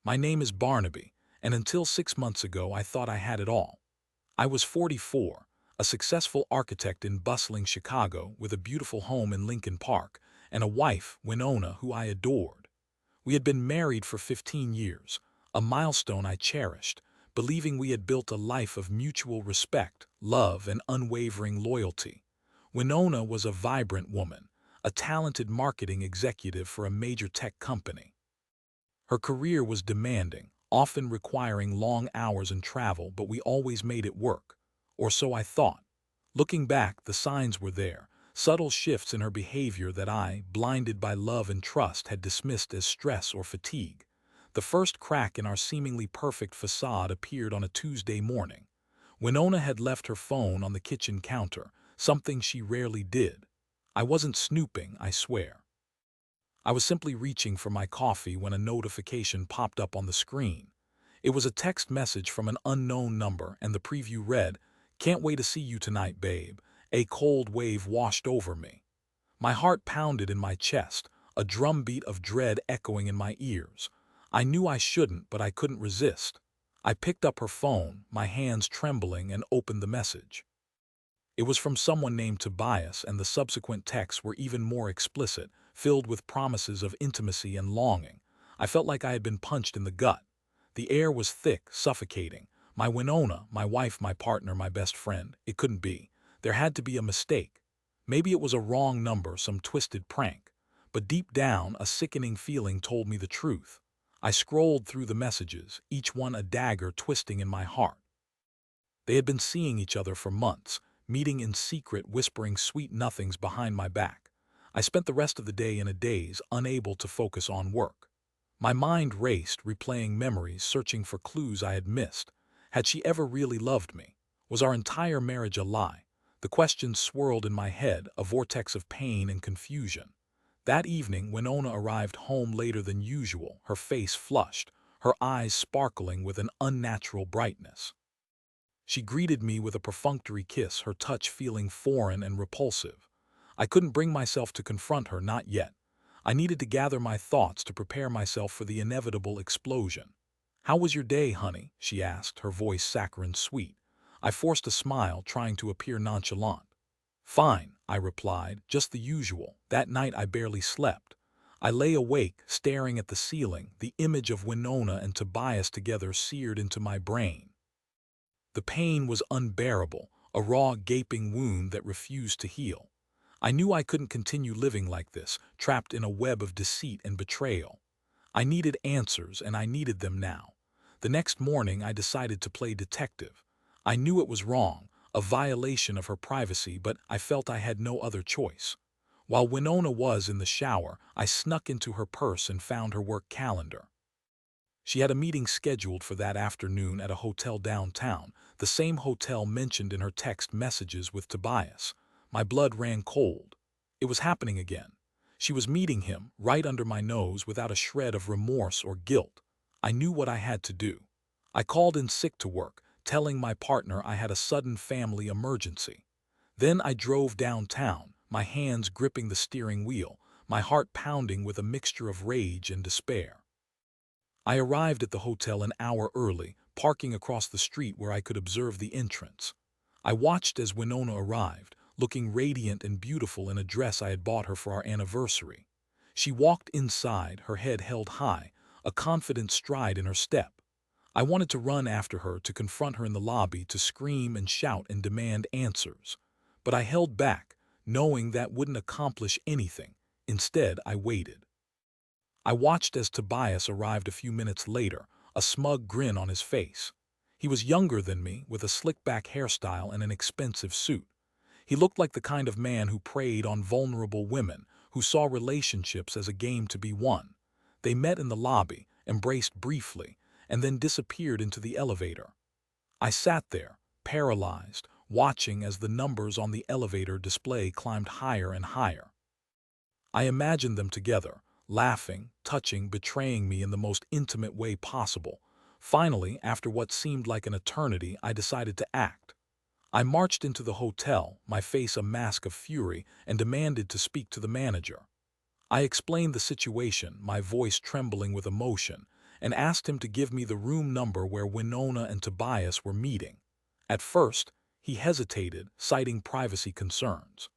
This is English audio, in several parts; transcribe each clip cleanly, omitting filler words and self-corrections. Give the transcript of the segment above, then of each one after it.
My name is Barnaby, and until 6 months ago I thought I had it all. I was 44, a successful architect in bustling Chicago with a beautiful home in Lincoln Park, and a wife, Wynona, who I adored. We had been married for 15 years, a milestone I cherished, believing we had built a life of mutual respect, love, and unwavering loyalty. Wynona was a vibrant woman, a talented marketing executive for a major tech company. Her career was demanding, often requiring long hours and travel, but we always made it work. Or so I thought. Looking back, the signs were there, subtle shifts in her behavior that I, blinded by love and trust, had dismissed as stress or fatigue. The first crack in our seemingly perfect facade appeared on a Tuesday morning. Wynona had left her phone on the kitchen counter, something she rarely did. I wasn't snooping, I swear. I was simply reaching for my coffee when a notification popped up on the screen. It was a text message from an unknown number, and the preview read, "Can't wait to see you tonight, babe." A cold wave washed over me. My heart pounded in my chest, a drumbeat of dread echoing in my ears. I knew I shouldn't, but I couldn't resist. I picked up her phone, my hands trembling, and opened the message. It was from someone named Tobias, and the subsequent texts were even more explicit, filled with promises of intimacy and longing. I felt like I had been punched in the gut. The air was thick, suffocating. My Wynona, my wife, my partner, my best friend. It couldn't be. There had to be a mistake. Maybe it was a wrong number, some twisted prank. But deep down, a sickening feeling told me the truth. I scrolled through the messages, each one a dagger twisting in my heart. They had been seeing each other for months, meeting in secret, whispering sweet nothings behind my back. I spent the rest of the day in a daze, unable to focus on work. My mind raced, replaying memories, searching for clues I had missed. Had she ever really loved me? Was our entire marriage a lie? The questions swirled in my head, a vortex of pain and confusion. That evening, Wynona arrived home later than usual, her face flushed, her eyes sparkling with an unnatural brightness. She greeted me with a perfunctory kiss, her touch feeling foreign and repulsive. I couldn't bring myself to confront her, not yet. I needed to gather my thoughts to prepare myself for the inevitable explosion. "How was your day, honey?" she asked, her voice saccharine sweet. I forced a smile, trying to appear nonchalant. "Fine," I replied, "just the usual. That night I barely slept. I lay awake, staring at the ceiling, the image of Wynona and Tobias together seared into my brain. The pain was unbearable, a raw, gaping wound that refused to heal. I knew I couldn't continue living like this, trapped in a web of deceit and betrayal. I needed answers, and I needed them now. The next morning, I decided to play detective. I knew it was wrong, a violation of her privacy, but I felt I had no other choice. While Wynona was in the shower, I snuck into her purse and found her work calendar. She had a meeting scheduled for that afternoon at a hotel downtown, the same hotel mentioned in her text messages with Tobias. My blood ran cold. It was happening again. She was meeting him, right under my nose, without a shred of remorse or guilt. I knew what I had to do. I called in sick to work, telling my partner I had a sudden family emergency. Then I drove downtown, my hands gripping the steering wheel, my heart pounding with a mixture of rage and despair. I arrived at the hotel an hour early, parking across the street where I could observe the entrance. I watched as Wynona arrived, looking radiant and beautiful in a dress I had bought her for our anniversary. She walked inside, her head held high, a confident stride in her step. I wanted to run after her, to confront her in the lobby, to scream and shout and demand answers. But I held back, knowing that wouldn't accomplish anything. Instead, I waited. I watched as Tobias arrived a few minutes later, a smug grin on his face. He was younger than me, with a slick-back hairstyle and an expensive suit. He looked like the kind of man who preyed on vulnerable women, who saw relationships as a game to be won. They met in the lobby, embraced briefly, and then disappeared into the elevator. I sat there, paralyzed, watching as the numbers on the elevator display climbed higher and higher. I imagined them together, laughing, touching, betraying me in the most intimate way possible. Finally, after what seemed like an eternity, I decided to act. I marched into the hotel, my face a mask of fury, and demanded to speak to the manager. I explained the situation, my voice trembling with emotion, and asked him to give me the room number where Wynona and Tobias were meeting. At first, he hesitated, citing privacy concerns.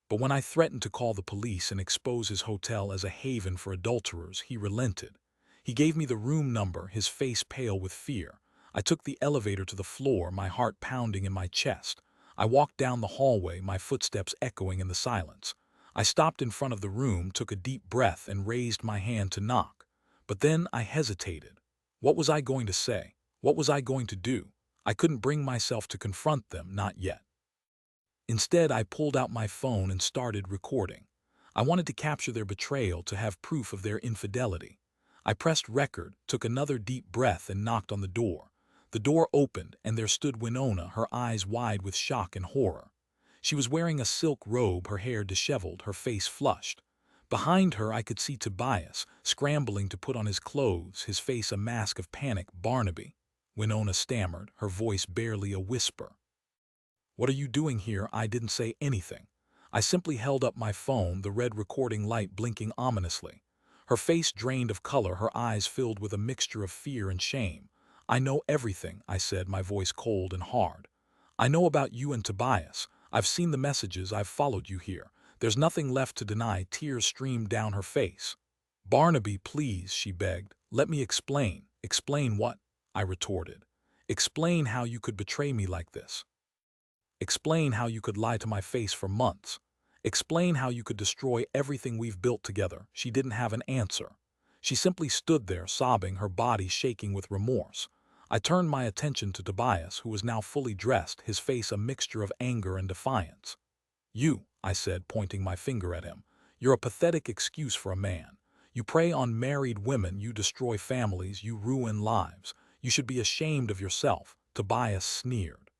But when I threatened to call the police and expose his hotel as a haven for adulterers, he relented. He gave me the room number, his face pale with fear. I took the elevator to the floor, my heart pounding in my chest. I walked down the hallway, my footsteps echoing in the silence. I stopped in front of the room, took a deep breath, and raised my hand to knock. But then I hesitated. What was I going to say? What was I going to do? I couldn't bring myself to confront them, not yet. Instead, I pulled out my phone and started recording. I wanted to capture their betrayal, to have proof of their infidelity. I pressed record, took another deep breath, and knocked on the door. The door opened, and there stood Wynona, her eyes wide with shock and horror. She was wearing a silk robe, her hair disheveled, her face flushed. Behind her, I could see Tobias, scrambling to put on his clothes, his face a mask of panic. "Barnaby," Wynona stammered, her voice barely a whisper. "What are you doing here?" I didn't say anything. I simply held up my phone, the red recording light blinking ominously. Her face drained of color, her eyes filled with a mixture of fear and shame. "I know everything," I said, my voice cold and hard. "I know about you and Tobias. I've seen the messages, I've followed you here. There's nothing left to deny." Tears streamed down her face. "Barnaby, please," she begged. "Let me explain." "Explain what?" I retorted. "Explain how you could betray me like this. Explain how you could lie to my face for months. Explain how you could destroy everything we've built together." She didn't have an answer. She simply stood there, sobbing, her body shaking with remorse. I turned my attention to Tobias, who was now fully dressed, his face a mixture of anger and defiance. "You," I said, pointing my finger at him, "you're a pathetic excuse for a man. You prey on married women, you destroy families, you ruin lives. You should be ashamed of yourself." Tobias sneered.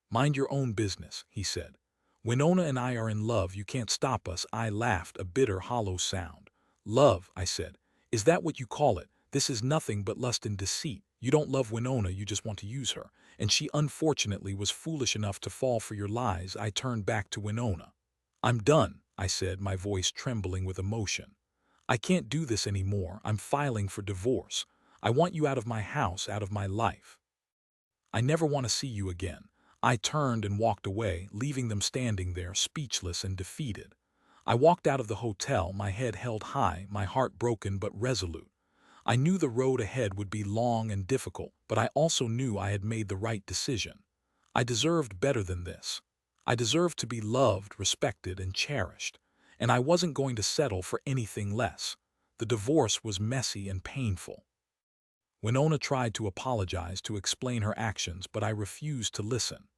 "Mind your own business," he said. "Wynona and I are in love, you can't stop us." I laughed, a bitter, hollow sound. "Love," I said. "Is that what you call it? This is nothing but lust and deceit. You don't love Wynona, you just want to use her. And she unfortunately was foolish enough to fall for your lies." I turned back to Wynona. "I'm done," I said, my voice trembling with emotion. "I can't do this anymore. I'm filing for divorce. I want you out of my house, out of my life. I never want to see you again." I turned and walked away, leaving them standing there, speechless and defeated. I walked out of the hotel, my head held high, my heart broken but resolute. I knew the road ahead would be long and difficult, but I also knew I had made the right decision. I deserved better than this. I deserved to be loved, respected, and cherished, and I wasn't going to settle for anything less. The divorce was messy and painful. Wynona tried to apologize, to explain her actions, but I refused to listen.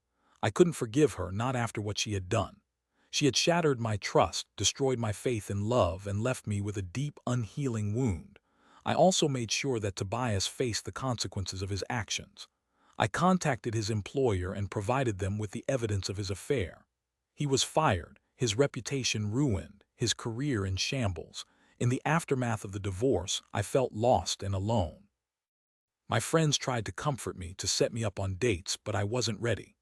I couldn't forgive her, not after what she had done. She had shattered my trust, destroyed my faith in love, and left me with a deep, unhealing wound. I also made sure that Tobias faced the consequences of his actions. I contacted his employer and provided them with the evidence of his affair. He was fired, his reputation ruined, his career in shambles. In the aftermath of the divorce, I felt lost and alone. My friends tried to comfort me, to set me up on dates, but I wasn't ready.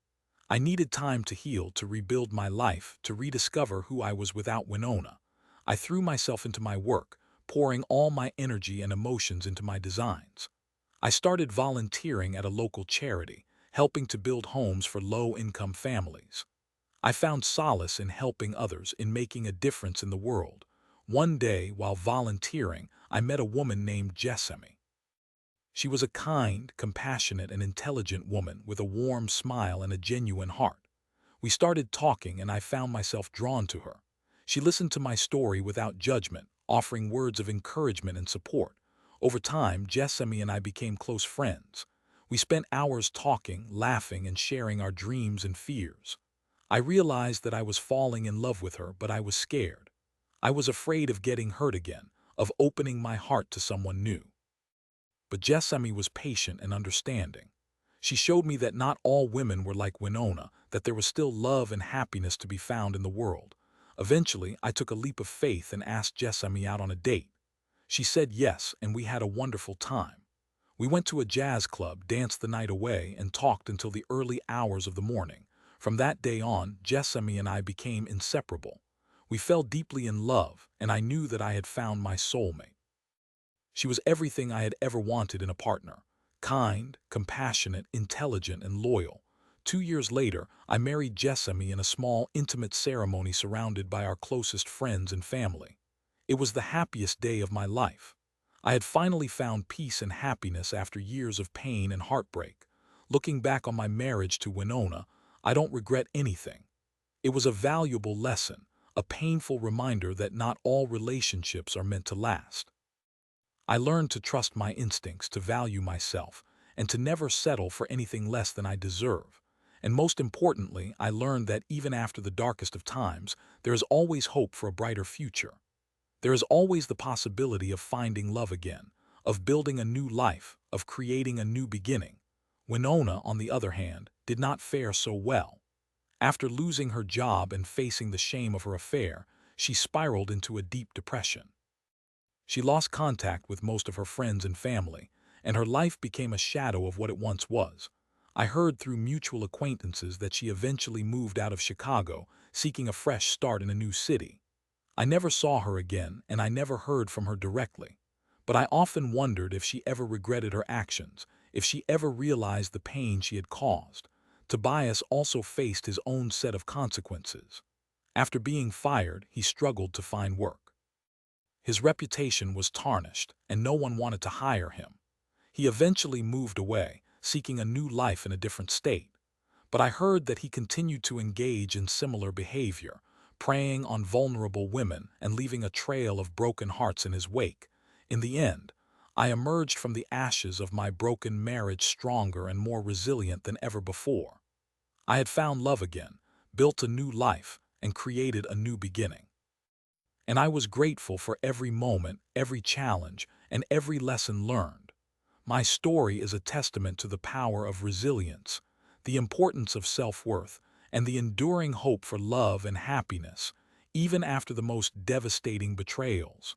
I needed time to heal, to rebuild my life, to rediscover who I was without Wynona. I threw myself into my work, pouring all my energy and emotions into my designs. I started volunteering at a local charity, helping to build homes for low-income families. I found solace in helping others, in making a difference in the world. One day, while volunteering, I met a woman named Jessamy. She was a kind, compassionate, and intelligent woman with a warm smile and a genuine heart. We started talking, and I found myself drawn to her. She listened to my story without judgment, offering words of encouragement and support. Over time, Jessamy and I became close friends. We spent hours talking, laughing, and sharing our dreams and fears. I realized that I was falling in love with her, but I was scared. I was afraid of getting hurt again, of opening my heart to someone new. But Jessamy was patient and understanding. She showed me that not all women were like Wynona, that there was still love and happiness to be found in the world. Eventually, I took a leap of faith and asked Jessamy out on a date. She said yes, and we had a wonderful time. We went to a jazz club, danced the night away, and talked until the early hours of the morning. From that day on, Jessamy and I became inseparable. We fell deeply in love, and I knew that I had found my soulmate. She was everything I had ever wanted in a partner: kind, compassionate, intelligent, and loyal. 2 years later, I married Jessamy in a small, intimate ceremony surrounded by our closest friends and family. It was the happiest day of my life. I had finally found peace and happiness after years of pain and heartbreak. Looking back on my marriage to Wynona, I don't regret anything. It was a valuable lesson, a painful reminder that not all relationships are meant to last. I learned to trust my instincts, to value myself, and to never settle for anything less than I deserve. And most importantly, I learned that even after the darkest of times, there is always hope for a brighter future. There is always the possibility of finding love again, of building a new life, of creating a new beginning. Wynona, on the other hand, did not fare so well. After losing her job and facing the shame of her affair, she spiraled into a deep depression. She lost contact with most of her friends and family, and her life became a shadow of what it once was. I heard through mutual acquaintances that she eventually moved out of Chicago, seeking a fresh start in a new city. I never saw her again, and I never heard from her directly. But I often wondered if she ever regretted her actions, if she ever realized the pain she had caused. Tobias also faced his own set of consequences. After being fired, he struggled to find work. His reputation was tarnished, and no one wanted to hire him. He eventually moved away, seeking a new life in a different state. But I heard that he continued to engage in similar behavior, preying on vulnerable women and leaving a trail of broken hearts in his wake. In the end, I emerged from the ashes of my broken marriage stronger and more resilient than ever before. I had found love again, built a new life, and created a new beginning. And I was grateful for every moment, every challenge, and every lesson learned. My story is a testament to the power of resilience, the importance of self-worth, and the enduring hope for love and happiness, even after the most devastating betrayals.